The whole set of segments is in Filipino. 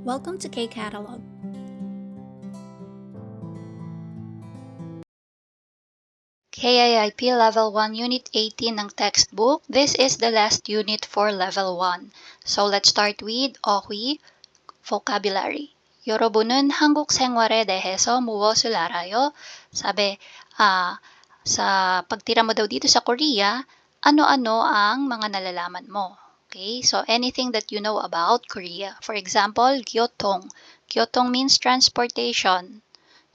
Welcome to K-Catalog. KIIP Level 1 Unit 18 ng textbook. This is the last unit for Level 1. So let's start with 어휘, vocabulary. 여러분은 한국 생활에 대해서 무엇을 알아요? Sabi, sa pagtira mo daw dito sa Korea, ano-ano ang mga nalalaman mo? Okay, so anything that you know about Korea. For example, gyotong. Gyotong means transportation.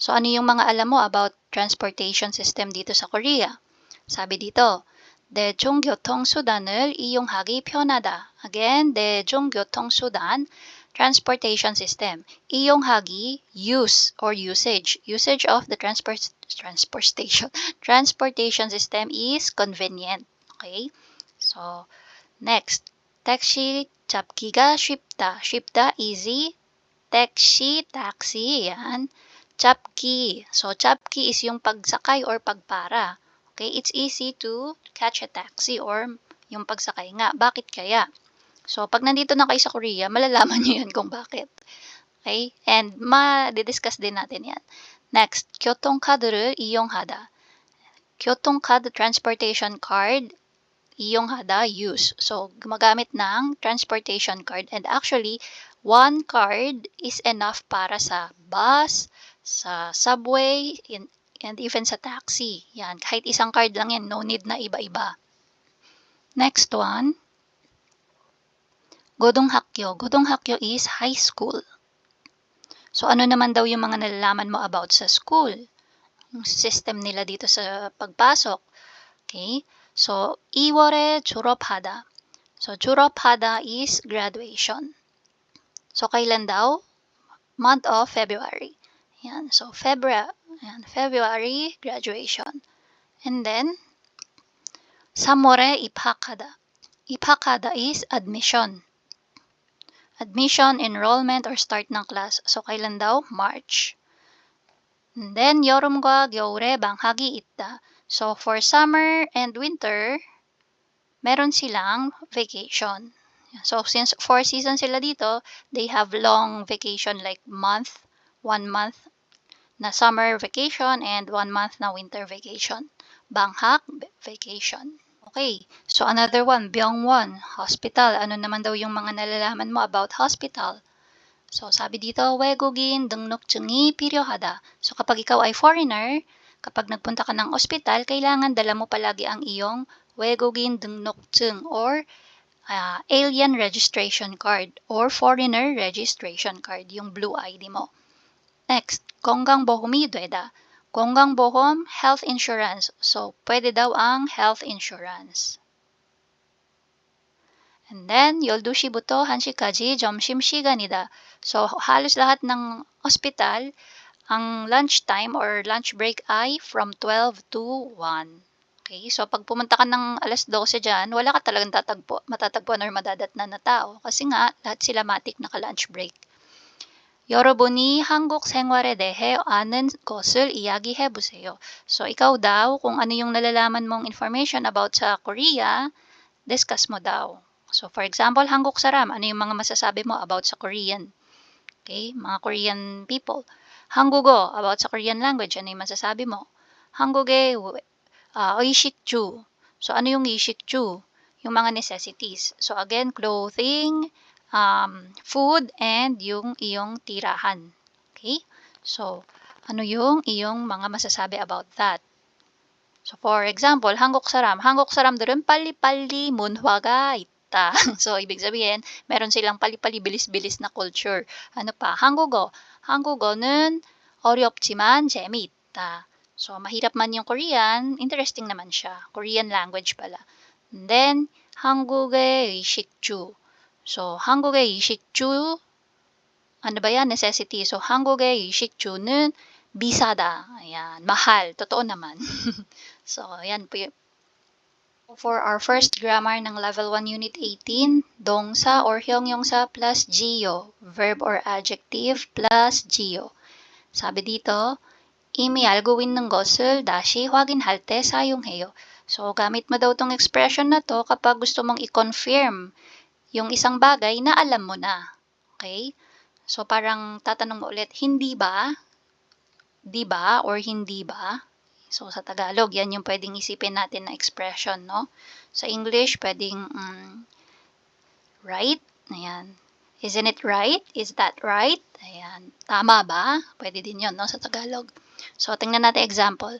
So ano yung mga alam mo about transportation system dito sa Korea? Sabi dito, 대중교통수단을 이용하기 편하다. Again, 대중교통수단, transportation system. 이용하기, use or usage. Usage of the transportation system is convenient. Okay? So, next. 택시 잡기가 쉽다. 쉽다, easy. Taxi, taxi, yan. Chapki. So, chapki is yung pagsakay or pagpara. Okay, it's easy to catch a taxi or yung pagsakay nga. Bakit kaya? So, pag nandito na kayo sa Korea, malalaman nyo yan kung bakit. Okay, and ma-discuss din natin yan. Next, 교통카드를 이용하다. 교통카드, transportation card, 이용하다, use. So, gumagamit ng transportation card. And actually, one card is enough para sa bus, sa subway, and even sa taxi. Yan, kahit isang card lang yan, no need na iba-iba. Next one, 고등학교. 고등학교 is high school. So, ano naman daw yung mga nalalaman mo about sa school? Yung system nila dito sa pagpasok. Okay? So, 2월에 졸업하다. So, 졸업하다 is graduation. So, kailan daw? Month of February. Yan. So, February, graduation. And then, 3월에 입학하다. 입학하다 is admission. Admission, enrollment, or start ng class. So, kailan daw? March. And then, 여름과 겨울에 방학이 있다. So, for summer and winter, meron silang vacation. So, since 4 seasons sila dito, they have long vacation like 1 month na summer vacation and 1 month na winter vacation. Banghak vacation. Okay, so another one, Byungwon, hospital. Ano naman daw yung mga nalalaman mo about hospital? So, sabi dito, 외국인 등록증이 필요하다. So, kapag ikaw ay foreigner, kapag nagpunta ka ng ospital, kailangan dala mo palagi ang iyong 외국인 등록증 or alien registration card or foreigner registration card, yung blue ID mo. Next, 건강보험이 되다. 건강보험, health insurance. So, pwede daw ang health insurance. And then, 12시부터 1시까지 점심시간이다. So, halos lahat ng ospital, ang lunch time or lunch break ay from 12 to 1. Okay, so pag pumunta ka ng alas 12 dyan, wala ka talagang matatagpuan or madadatnan na tao kasi nga lahat sila matik naka-lunch break. 여러분이 한국 생활에 대해 아는 것을 이야기해 보세요. So ikaw daw, kung ano yung nalalaman mong information about sa Korea, discuss mo daw. So for example, 한국 사람, ano yung mga masasabi mo about sa Korean? Okay, mga Korean people. 한국어, about sa Korean language, ano yung masasabi mo? 한국의 의식주. So, ano yung 의식주? Yung mga necessities. So, again, clothing, food, and yung iyong tirahan. Okay? So, ano yung iyong mga masasabi about that? So, for example, 한국 사람들은 빨리빨리 문화가 있다. So, ibig sabihin, meron silang 빨리빨리 bilis-bilis na culture. Ano pa? 한국어는 어렵지만 재미있다. So, mahirap man yung Korean, interesting naman siya. Korean language pala. And then, 한국의 의식주. So, 한국의 의식주, ano ba yan? Necessity. So, 한국의 의식주는 비싸다. Ayan, mahal. Totoo naman. So, ayan po yun. For our first grammar ng Level 1 Unit 18, 동사 or 형용사 plus geo. Verb or adjective plus geo. 사비 dito, 이미 알고 있는 것을 다시 확인할 때 사용해요. So, gamit mo daw tong expression na to kapag gusto mong i-confirm yung isang bagay na alam mo na. Okay? So, parang tatanong mo ulit, hindi ba? Di ba? Or hindi ba? So, sa Tagalog, yan yung pwedeng isipin natin na expression, no? Sa English, pwedeng right? Ayan. Isn't it right? Is that right? Ayan. Tama ba? Pwede din yun, no? Sa Tagalog. So, tingnan natin example.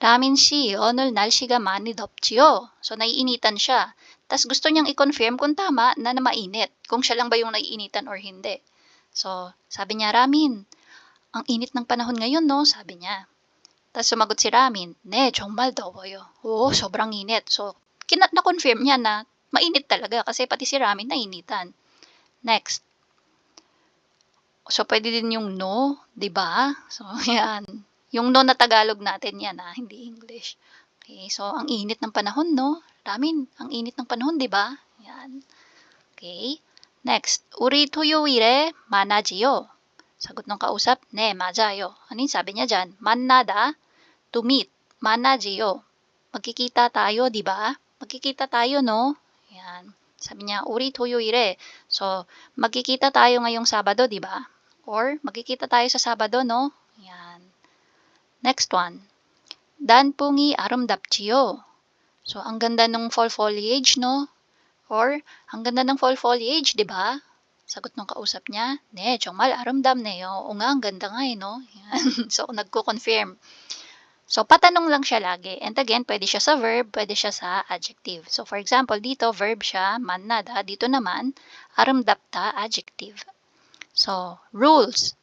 Ramin si, 오늘 날씨가 많이 덥지요. So, naiinitan siya. Tapos gusto niyang i-confirm kung tama na mainit. Kung siya lang ba yung naiinitan or hindi. So, sabi niya, Ramin, ang init ng panahon ngayon, no? Sabi niya. Tapos sumagot si Ramin, 네, 정말 더워요. Oo, sobrang init. So, na-confirm niya na mainit talaga kasi pati si Ramin nainitan. Next. So, pwede din yung no, di ba? So, yan. Yung no na Tagalog natin yan, hindi English. Okay, so, ang init ng panahon, no? Ramin, ang init ng panahon, di ba? Yan. Okay. Next. 우리 토요일에 만나지요. Sagot ng kausap, 네, 맞아요. Ano yung sabi niya dyan? 만나다, to meet. 만나지요. Magkikita tayo, di ba? Magkikita tayo, no? Yan. Sabi niya, 우리 토요일에. So, magkikita tayo ngayong Sabado, di ba? Or, magkikita tayo sa Sabado, no? Yan. Next one. 단풍이 아름답지요. So, ang ganda ng fall foliage, no? Or, ang ganda ng fall foliage, di ba? Sagot ng kausap niya, 네, 정말 아름답네요. O nga, ang ganda nga, no? Yan. So, nagko-confirm. So, patanong lang siya lagi. And again, pwede siya sa verb, pwede siya sa adjective. So, for example, dito, verb siya, 만나다. Dito naman, 아름답다, adjective. So, rules.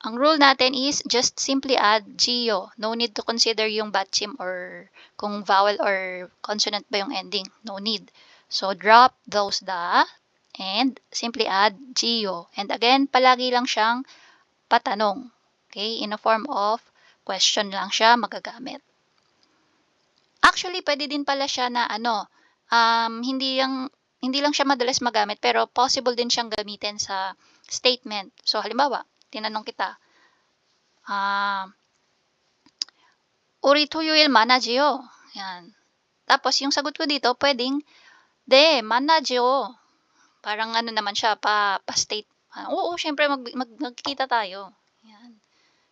Ang rule natin is just simply add geo. No need to consider yung batchim or kung vowel or consonant ba yung ending. No need. So, drop those da and simply add geo. And again, palagi lang siyang patanong. Okay? In a form of question lang siya magagamit. Actually, pwede din pala siya na hindi lang siya madalas magamit pero possible din siyang gamitin sa statement. So, halimbawa, tinanong kita, 우리 토요일 만나지요? Yan. Tapos, yung sagot ko dito, pwedeng, 네, 만나지요. Parang naman siya, pa-state. Oo, syempre, magkikita tayo. Yan.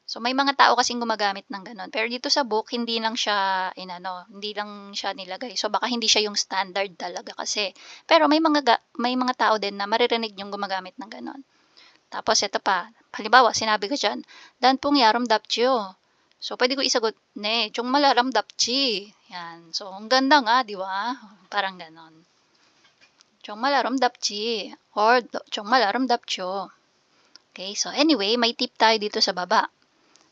So, may mga tao kasing gumagamit ng ganun. Pero dito sa book, hindi lang siya nilagay. So, baka hindi siya yung standard talaga kasi. Pero may mga tao din na maririnig yung gumagamit ng ganun. Tapos, ito pa. Halimbawa, sinabi ko dyan, 단풍이 아름답지요. So, pwede ko isagot, 네, 정말 아름답지. Yan. So, ang ganda nga, di ba? Parang ganon. 정말 아름답지. Or, 정말 아름답죠. Okay, so anyway, may tip tayo dito sa baba.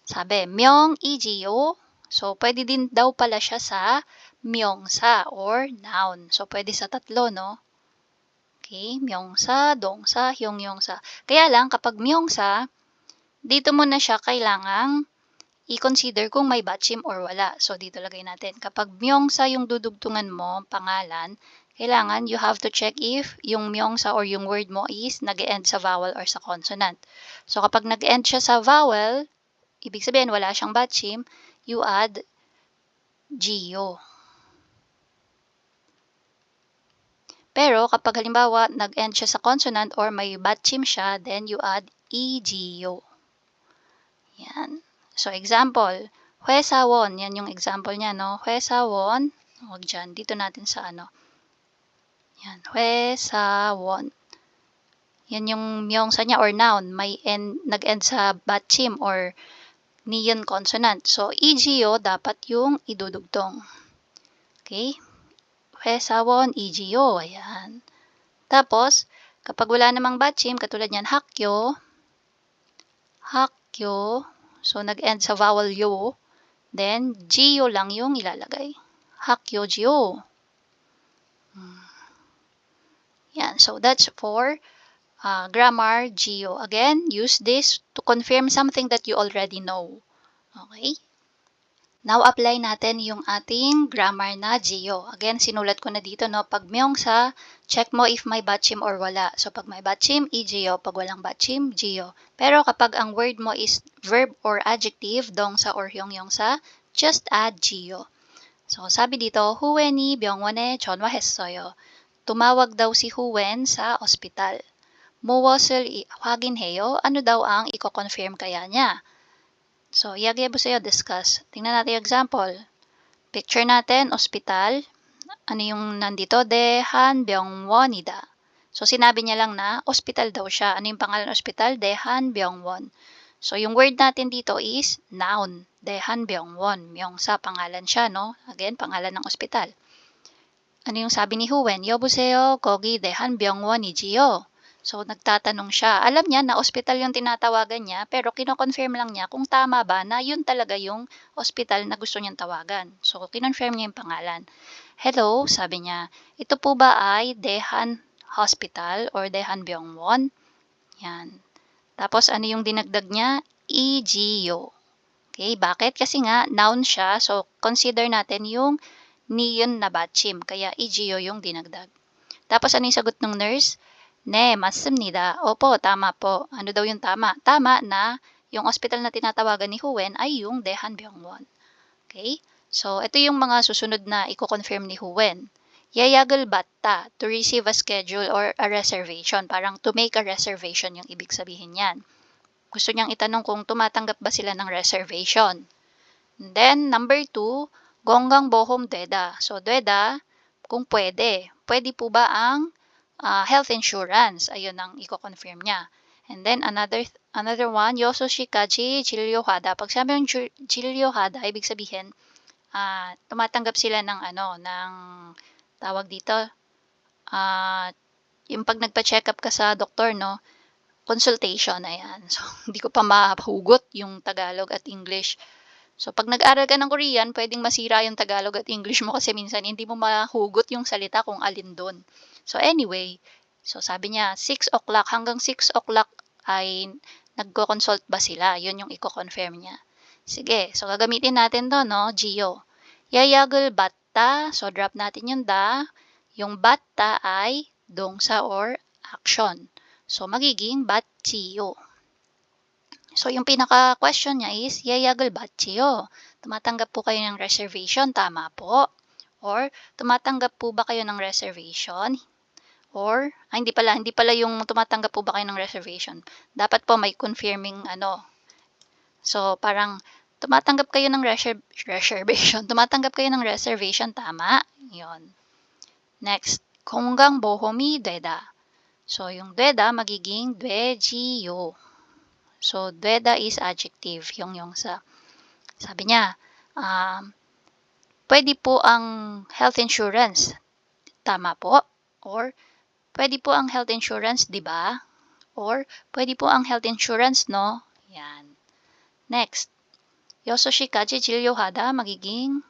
Sabi, 명이지요. So, pwede din daw pala siya sa 명사 or noun. So, pwede sa tatlo, no? Okay, 명사, 동사, 형용사. Kaya lang, kapag 명사, dito mo na siya kailangang i-consider kung may batchim or wala. So, dito lagay natin. Kapag 명사 yung dudugtungan mo, pangalan, kailangan you have to check if yung 명사 or yung word mo is nag-end sa vowel or sa consonant. So, kapag nag-end siya sa vowel, ibig sabihin, wala siyang batchim, you add geo. Pero, kapag halimbawa, nag-end siya sa consonant or may batchim siya, then you add egeo. Yan. So, example, 회사원. Yan yung example niya, no? 회사원. Huwag dyan. Dito natin sa Yan. 회사원. Yan yung 명사 niya or noun. May nag-end sa batchim or niyan consonant. So, egeo dapat yung idudugtong. Okay? 회사원 egeo. Ayan. Tapos, kapag wala namang batchim, katulad niyan, hakyo. Hakyo. So, nag-end sa vowel yo. Then, geo lang yung ilalagay. Hakyo geo. Yan. So, that's for grammar geo. Again, use this to confirm something that you already know. Okay? Now, apply natin yung ating grammar na geo. Again, sinulat ko na dito, no? Pag 명사, check mo if may batchim or wala. So, pag may batchim, egeo. Pag walang batchim, geo. Pero kapag ang word mo is verb or adjective, 동사 or 형용사, just add geo. So, sabi dito, 후웬이 병원에 전화했어요. Tumawag daw si Huwen sa ospital. 무엇을 확인해요? Ano daw ang i-confirm kaya niya? So, 이야기해보세요. Discuss. Tingnan natin yung example. Picture natin, ospital. Ano yung nandito? 대한병원이다. So, sinabi niya lang na hospital daw siya. Ano yung pangalan ng hospital? 대한병원. So, yung word natin dito is noun. 대한병원. 명사, pangalan siya, no? Again, pangalan ng ospital. Ano yung sabi ni Huwen? 여보세요, 거기 대한병원이지요? So, nagtatanong siya. Alam niya na ospital yung tinatawagan niya, pero kino-confirm lang niya kung tama ba na yun talaga yung ospital na gusto niyang tawagan. So, kinonfirm niya yung pangalan. Hello, sabi niya. Ito po ba ay Daehan Hospital or 대한병원? Yan. Tapos, ano yung dinagdag niya? EGO. Okay, bakit? Kasi nga, noun siya. So, consider natin yung niyon na 받침. Kaya EGO yung dinagdag. Tapos, ano yung sagot ng nurse? 네, 맞습니다. Opo, tama po. Ano daw yung tama? Tama na yung hospital na tinatawagan ni Huwen ay yung 대한병원. Okay? So, ito yung mga susunod na i-confirm ni Huwen. 예약을 받다, to receive a schedule or a reservation. Parang to make a reservation yung ibig sabihin yan. Gusto niyang itanong kung tumatanggap ba sila ng reservation. And then, number 2, 건강보험되다. So, 되다, kung pwede. Pwede po ba ang health insurance? Ayun ang i-confirm niya. And then, another one, yososhikaji 진료하다. Pag sabi yung 진료하다, ibig sabihin, tumatanggap sila ng ng tawag dito, yung pag nagpa-check up ka sa doktor, no? Consultation, ayan. So, hindi ko pa mahugot yung Tagalog at English. So, pag nag-aral ka ng Korean, pwedeng masira yung Tagalog at English mo kasi minsan hindi mo mahugot yung salita kung alin doon. So, anyway, so sabi niya, 6 o'clock, hanggang 6 o'clock ay nagko-consult ba sila? Yun yung i-confirm niya. Sige, so gagamitin natin to, no? Gio. 예약을 받다, so drop natin yung da. Yung 받다 ay 동사 or action. So, magiging 받지요. So, yung pinaka-question niya is, 예약을 받지요. Tumatanggap po kayo ng reservation, tama po? Or, tumatanggap po ba kayo ng reservation? Or, hindi pala yung tumatanggap po ba kayo ng reservation. Dapat po may confirming So, parang, tumatanggap kayo ng reservation. Tumatanggap kayo ng reservation, tama? Yon. Next, 건강보험이 되다. So, yung 되다 magiging 되지요. So, 되다 is adjective, yung sa. Sabi niya, pwede po ang health insurance. Tama po. Or, pwede po ang health insurance, di ba? Or, pwede po ang health insurance, no? Yan. Next, yososhikaji 진료하다 magiging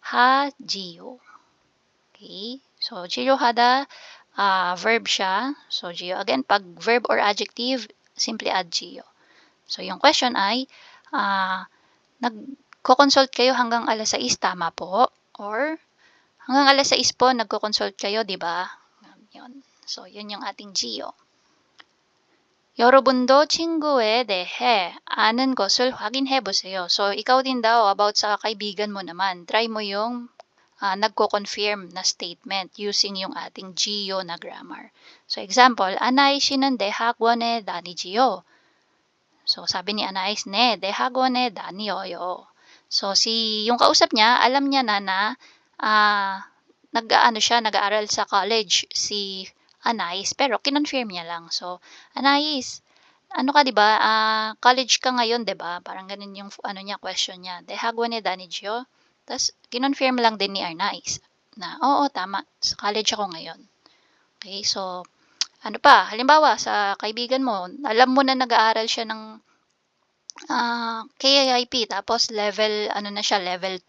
하지요. Okay? So, 진료하다, verb siya. So, 지요. Again, pag verb or adjective, simply add 지요. So, yung question ay, nagko-consult kayo hanggang alas 6, tama po? Or, hanggang alas 6 po, nagko-consult kayo, di ba? Yun. So, yun yung ating Gio. 여러분도 친구에 대해 아는 것을 확인해 보세요. So, ikaw din daw, about sa kaibigan mo naman, try mo yung nagko-confirm na statement using yung ating Gio na grammar. So, example, Anay 씨는 대학원에 다니지요. So, sabi ni Anais, 네, 대학원에 다녀요. So, yung kausap niya, alam niya na nag-aaral sa college si Anais, pero kinonfirm niya lang. So, Anais, ano ka, di ba? College ka ngayon, di ba? Parang ganun yung question niya. 대학원에 다니죠? Tapos, kinonfirm lang din ni Anais na, oo, tama, sa college ako ngayon. Okay, so, halimbawa, sa kaibigan mo, alam mo na nag-aaral siya ng KIP, tapos level 2.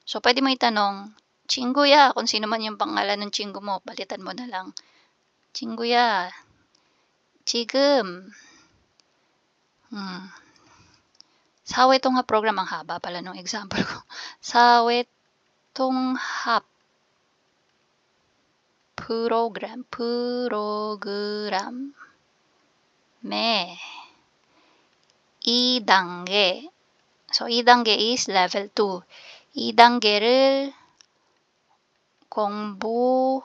So, pwede mo itanong, 친구야, kung sino man yung pangalan ng 친구 mo, palitan mo na lang. 친구야, 지금, 사회통합 program, ang haba pala nung example ko. 사회통합 프로그램에 2단계. So, 2단계 is level 2. 2단계를 공부하고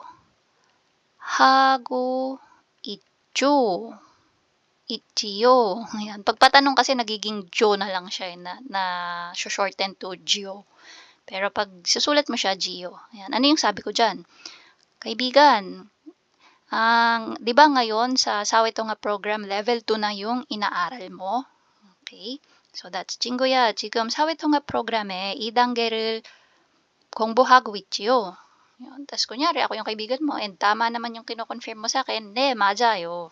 있죠. Itio. Ayan. Pagpatanong kasi nagiging jo na lang siya, na shorten to Gio. Pero 'pag susulat mo siya, Gio. Ayan. Ano yung sabi ko diyan? Kaibigan, 'di ba ngayon sa 사회통합 program level 2 na yung inaaral mo? Okay. So that's 친구야, 지금 사회통합 프로그램에 2단계를 공부하고 있지요. Yun. Tas kunyari ako yung kaibigan mo and tama naman yung kino-confirm mo sa'kin, "네, 맞아요."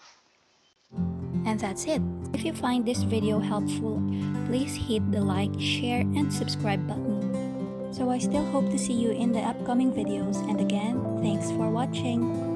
And that's it. If you find this video helpful, please hit the like, share, and subscribe button. So I still hope to see you in the upcoming videos, and again, thanks for watching.